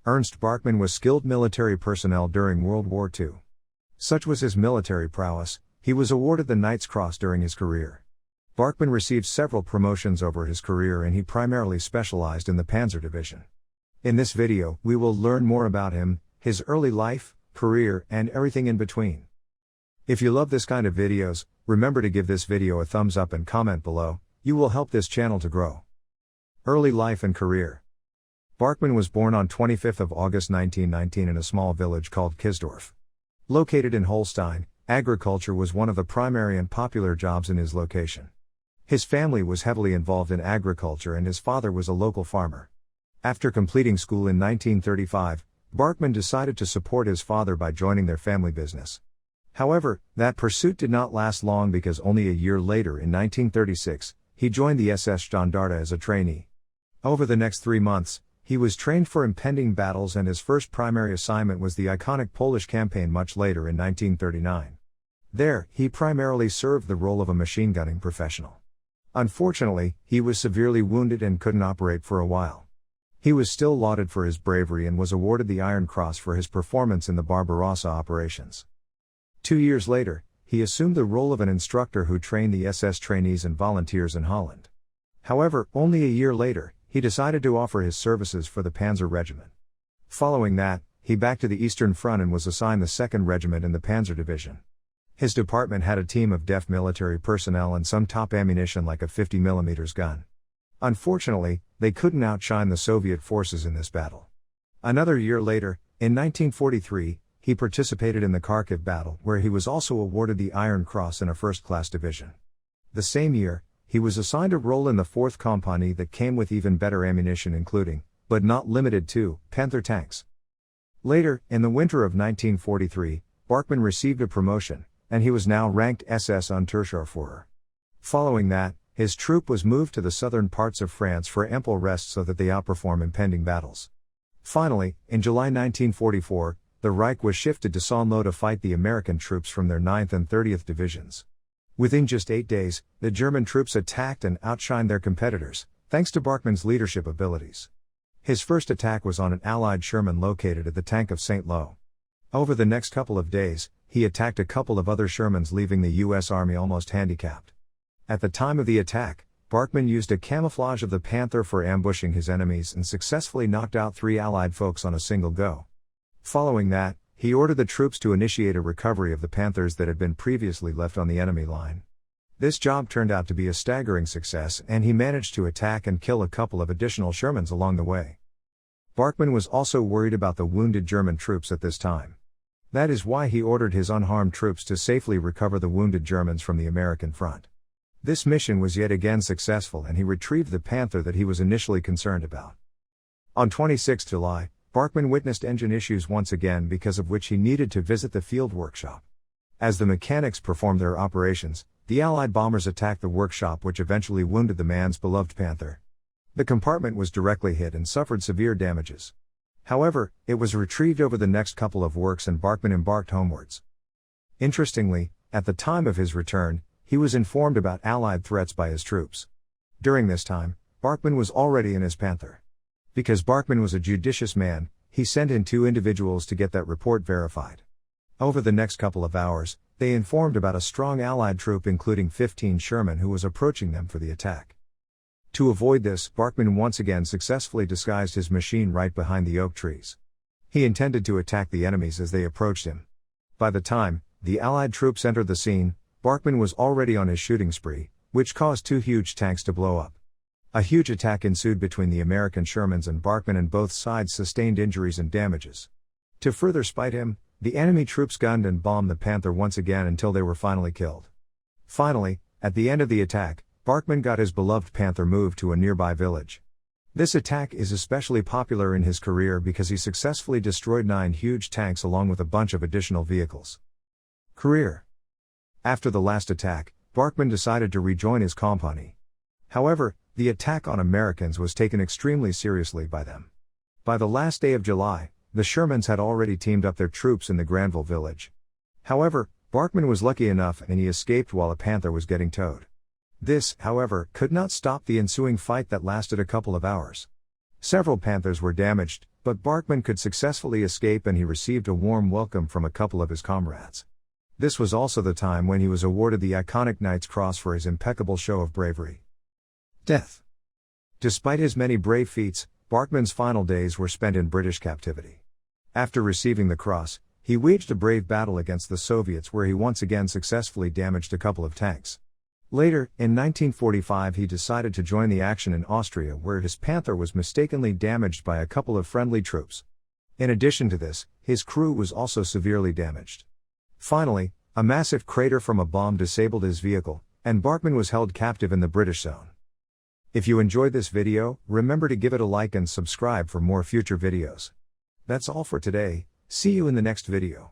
Ernst Barkmann was skilled military personnel during World War II. Such was his military prowess, he was awarded the Knight's Cross during his career. Barkmann received several promotions over his career and he primarily specialized in the Panzer division. In this video, we will learn more about him, his early life, career, and everything in between. If you love this kind of videos, remember to give this video a thumbs up and comment below, you will help this channel to grow. Early life and career. Barkmann was born on 25 August 1919 in a small village called Kisdorf. Located in Holstein, agriculture was one of the primary and popular jobs in his location. His family was heavily involved in agriculture and his father was a local farmer. After completing school in 1935, Barkmann decided to support his father by joining their family business. However, that pursuit did not last long because only a year later in 1936, he joined the SS Standarte as a trainee. Over the next 3 months, he was trained for impending battles and his first primary assignment was the iconic Polish campaign much later in 1939. There, he primarily served the role of a machine gunning professional. Unfortunately, he was severely wounded and couldn't operate for a while. He was still lauded for his bravery and was awarded the Iron Cross for his performance in the Barbarossa operations. 2 years later, he assumed the role of an instructor who trained the SS trainees and volunteers in Holland. However, only a year later, he decided to offer his services for the Panzer Regiment. Following that, he back to the Eastern Front and was assigned the 2nd Regiment in the Panzer Division. His department had a team of deft military personnel and some top ammunition like a 50mm gun. Unfortunately, they couldn't outshine the Soviet forces in this battle. Another year later, in 1943, he participated in the Kharkiv battle where he was also awarded the Iron Cross in a first-class division. The same year, he was assigned a role in the 4th Company that came with even better ammunition including, but not limited to, Panther tanks. Later, in the winter of 1943, Barkmann received a promotion, and he was now ranked SS Unterscharführer. Following that, his troop was moved to the southern parts of France for ample rest so that they outperform impending battles. Finally, in July 1944, the Reich was shifted to Saulno to fight the American troops from their 9th and 30th Divisions. Within just 8 days, the German troops attacked and outshined their competitors, thanks to Barkmann's leadership abilities. His first attack was on an Allied Sherman located at the tank of St. Lo. Over the next couple of days, he attacked a couple of other Shermans, leaving the U.S. Army almost handicapped. At the time of the attack, Barkmann used a camouflage of the Panther for ambushing his enemies and successfully knocked out 3 Allied folks on a single go. Following that, he ordered the troops to initiate a recovery of the Panthers that had been previously left on the enemy line. This job turned out to be a staggering success and he managed to attack and kill a couple of additional Shermans along the way. Barkmann was also worried about the wounded German troops at this time. That is why he ordered his unharmed troops to safely recover the wounded Germans from the American front. This mission was yet again successful and he retrieved the Panther that he was initially concerned about. On 26 July, Barkmann witnessed engine issues once again, because of which he needed to visit the field workshop. As the mechanics performed their operations, the Allied bombers attacked the workshop, which eventually wounded the man's beloved Panther. The compartment was directly hit and suffered severe damages. However, it was retrieved over the next couple of works and Barkmann embarked homewards. Interestingly, at the time of his return, he was informed about Allied threats by his troops. During this time, Barkmann was already in his Panther. Because Barkmann was a judicious man, he sent in 2 individuals to get that report verified. Over the next couple of hours, they informed about a strong Allied troop including 15 Sherman who was approaching them for the attack. To avoid this, Barkmann once again successfully disguised his machine right behind the oak trees. He intended to attack the enemies as they approached him. By the time the Allied troops entered the scene, Barkmann was already on his shooting spree, which caused 2 huge tanks to blow up. A huge attack ensued between the American Shermans and Barkmann, and both sides sustained injuries and damages. To further spite him, the enemy troops gunned and bombed the Panther once again until they were finally killed. Finally, at the end of the attack, Barkmann got his beloved Panther moved to a nearby village. This attack is especially popular in his career because he successfully destroyed 9 huge tanks along with a bunch of additional vehicles. Career. After the last attack, Barkmann decided to rejoin his company. However, the attack on Americans was taken extremely seriously by them. By the last day of July, the Shermans had already teamed up their troops in the Granville village. However, Barkmann was lucky enough and he escaped while a Panther was getting towed. This, however, could not stop the ensuing fight that lasted a couple of hours. Several Panthers were damaged, But Barkmann could successfully escape and he received a warm welcome from a couple of his comrades. This was also the time when he was awarded the iconic Knight's Cross for his impeccable show of bravery. Death. Despite his many brave feats, Barkmann's final days were spent in British captivity. After receiving the cross, he waged a brave battle against the Soviets where he once again successfully damaged a couple of tanks. Later, in 1945 he decided to join the action in Austria where his Panzer was mistakenly damaged by a couple of friendly troops. In addition to this, his crew was also severely damaged. Finally, a massive crater from a bomb disabled his vehicle, and Barkmann was held captive in the British zone. If you enjoyed this video, remember to give it a like and subscribe for more future videos. That's all for today, see you in the next video.